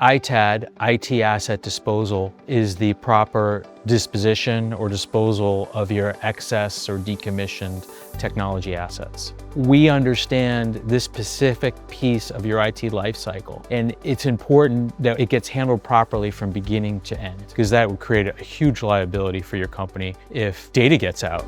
ITAD, IT Asset Disposal, is the proper disposition or disposal of your excess or decommissioned technology assets. We understand this specific piece of your IT lifecycle, and it's important that it gets handled properly from beginning to end, because that would create a huge liability for your company if data gets out.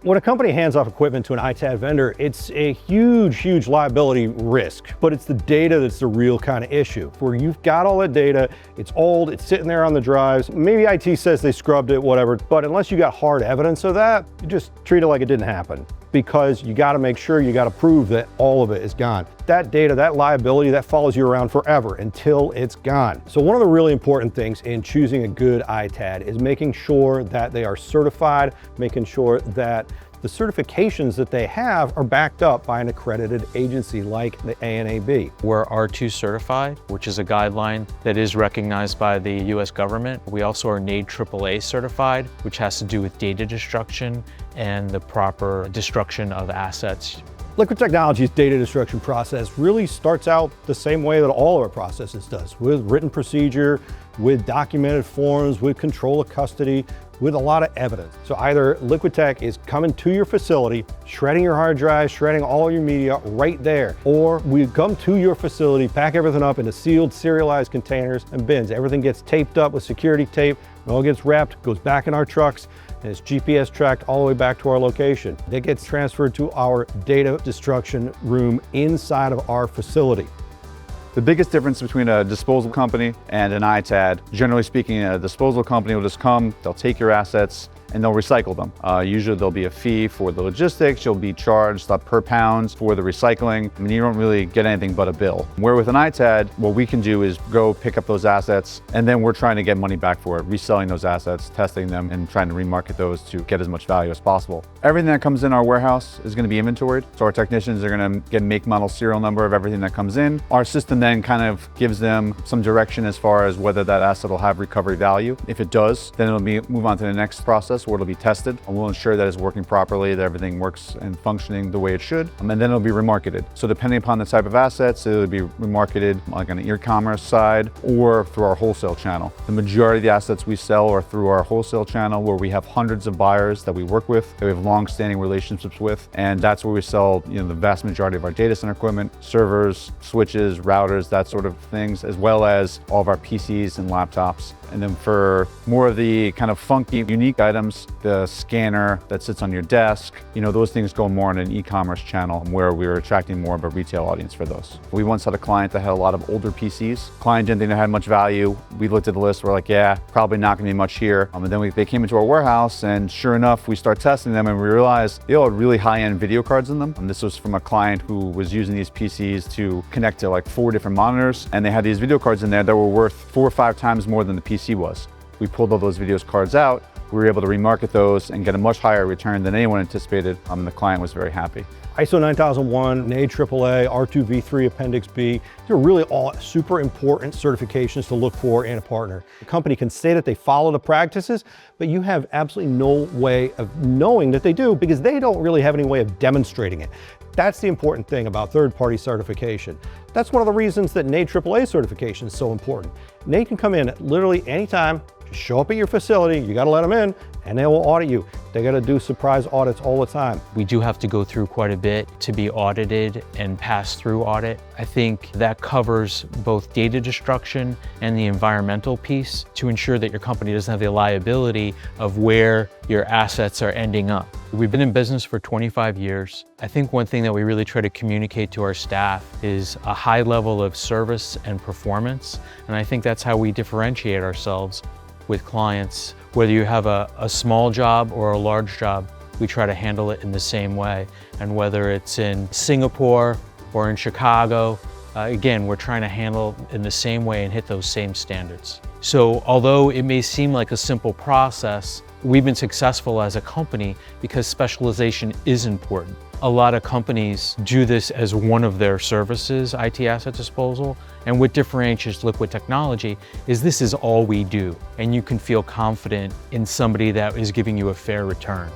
When a company hands off equipment to an ITAD vendor, it's a huge liability risk, but it's the data that's the real kind of issue. Where you've got all that data, it's old, it's sitting there on the drives, maybe IT says they scrubbed it, whatever, but unless you got hard evidence of that, you just treat it like it didn't happen, because you got to make sure, you got to prove that all of it is gone. That data, that liability, that follows you around forever until it's gone. So one of the really important things in choosing a good ITAD is making sure that they are certified, making sure that the certifications that they have are backed up by an accredited agency like the ANAB. We're R2 certified, which is a guideline that is recognized by the US government. We also are NAID AAA certified, which has to do with data destruction and the proper destruction of assets. Liquid Technologies' data destruction process really starts out the same way that all of our processes does, with written procedure, with documented forms, with control of custody, with a lot of evidence. So either Liquid Tech is coming to your facility, shredding your hard drive, shredding all your media right there, or we come to your facility, pack everything up into sealed, serialized containers and bins. Everything gets taped up with security tape, it all gets wrapped, goes back in our trucks, and it's GPS tracked all the way back to our location. It gets transferred to our data destruction room inside of our facility. The biggest difference between a disposal company and an ITAD, generally speaking, a disposal company will just come, they'll take your assets, and they'll recycle them. Usually there'll be a fee for the logistics, you'll be charged per pound for the recycling. I mean, you don't really get anything but a bill. Where with an ITAD, what we can do is go pick up those assets, and then we're trying to get money back for it, reselling those assets, testing them, and trying to remarket those to get as much value as possible. Everything that comes in our warehouse is gonna be inventoried, so our technicians are gonna get make, model, serial number of everything that comes in. Our system then kind of gives them some direction as far as whether that asset will have recovery value. If it does, then it'll move on to the next process, where it'll be tested, and we'll ensure that it's working properly, that everything works and functioning the way it should, and then it'll be remarketed. So depending upon the type of assets, it'll be remarketed like on the e-commerce side or through our wholesale channel. The majority of the assets we sell are through our wholesale channel, where we have hundreds of buyers that we work with, that we have long-standing relationships with, and that's where we sell, the vast majority of our data center equipment, servers, switches, routers, that sort of things, as well as all of our PCs and laptops. And then for more of the kind of funky, unique items, the scanner that sits on your desk, those things go more on an e-commerce channel, where we're attracting more of a retail audience for those. We once had a client that had a lot of older PCs. Client didn't think they had much value. We looked at the list, we're like, yeah, probably not gonna be much here. And then they came into our warehouse, and sure enough, we start testing them, and we realized they all had really high-end video cards in them. And this was from a client who was using these PCs to connect to like 4 different monitors, and they had these video cards in there that were worth 4 or 5 times more than the PC was. We pulled all those video cards out, we were able to remarket those and get a much higher return than anyone anticipated, and the client was very happy. ISO 9001, NAID AAA, R2v3 Appendix B, these are really all super important certifications to look for in a partner. The company can say that they follow the practices, but you have absolutely no way of knowing that they do, because they don't really have any way of demonstrating it. That's the important thing about third-party certification. That's one of the reasons that NAID AAA certification is so important. NAID can come in at literally anytime, just show up at your facility, you gotta let them in, and they will audit you. They gotta do surprise audits all the time. We do have to go through quite a bit to be audited and pass through audit. I think that covers both data destruction and the environmental piece, to ensure that your company doesn't have the liability of where your assets are ending up. We've been in business for 25 years. I think one thing that we really try to communicate to our staff is a high level of service and performance, and I think that's how we differentiate ourselves with clients. Whether you have a small job or a large job, we try to handle it in the same way. And whether it's in Singapore or in Chicago, again, we're trying to handle it in the same way and hit those same standards. So although it may seem like a simple process, we've been successful as a company because specialization is important. A lot of companies do this as one of their services, IT asset disposal, and what differentiates Liquid Technology is this is all we do, and you can feel confident in somebody that is giving you a fair return.